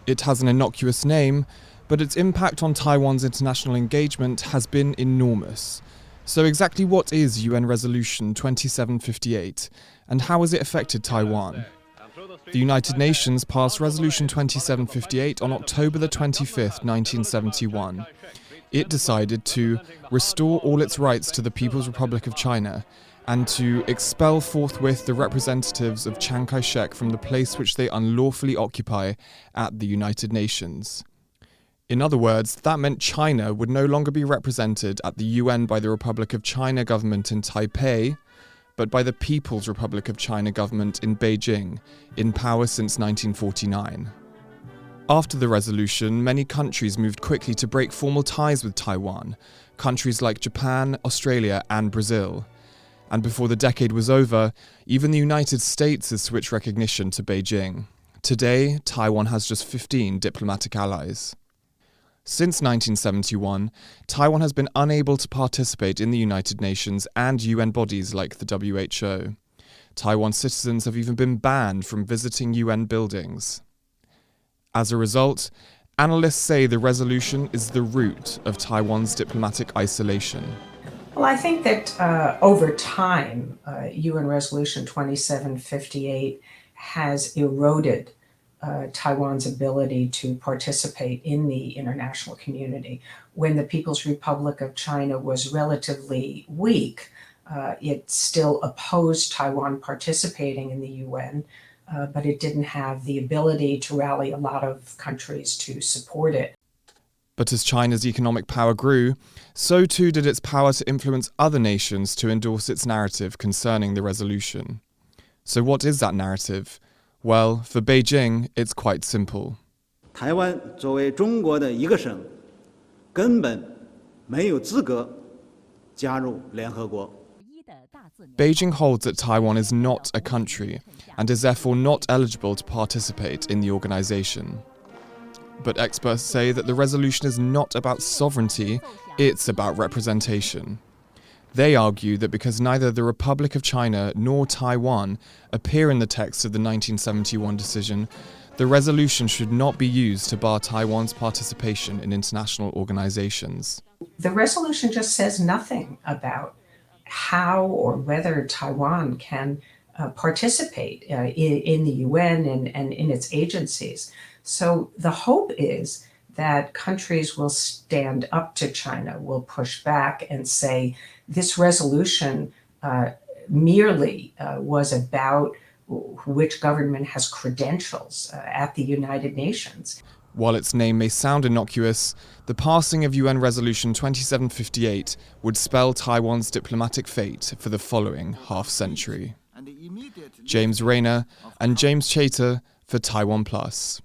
It has an innocuous name, but its impact on Taiwan's international engagement has been enormous. So exactly what is UN Resolution 2758, and how has it affected Taiwan? The United Nations passed Resolution 2758 on October the 25th, 1971. It decided to restore all its rights to the People's Republic of China and to expel forthwith the representatives of Chiang Kai-shek from the place which they unlawfully occupy at the United Nations. In other words, that meant China would no longer be represented at the UN by the Republic of China government in Taipei, but by the People's Republic of China government in Beijing, in power since 1949. After the resolution, many countries moved quickly to break formal ties with Taiwan, countries like Japan, Australia, and Brazil. And before the decade was over, even the United States has switched recognition to Beijing. Today, Taiwan has just 15 diplomatic allies. Since 1971, Taiwan has been unable to participate in the United Nations and UN bodies like the WHO. Taiwan citizens have even been banned from visiting UN buildings. As a result, analysts say the resolution is the root of Taiwan's diplomatic isolation. Well, I think that over time, UN Resolution 2758 has eroded Taiwan's ability to participate in the international community. When the People's Republic of China was relatively weak, it still opposed Taiwan participating in the UN, but it didn't have the ability to rally a lot of countries to support it. But as China's economic power grew, so too did its power to influence other nations to endorse its narrative concerning the resolution. So what is that narrative? Well, for Beijing, it's quite simple. 台湾作为中国的一个省，根本没有资格加入联合国。 Beijing holds that Taiwan is not a country and is therefore not eligible to participate in the organization. But experts say that the resolution is not about sovereignty, it's about representation. They argue that because neither the Republic of China nor Taiwan appear in the text of the 1971 decision, the resolution should not be used to bar Taiwan's participation in international organizations. The resolution just says nothing about how or whether Taiwan can participate in the UN and in its agencies. So the hope is that countries will stand up to China, will push back and say this resolution merely was about which government has credentials at the United Nations. While its name may sound innocuous, the passing of UN Resolution 2758 would spell Taiwan's diplomatic fate for the following half-century. James Reynor and James Chater for TaiwanPlus.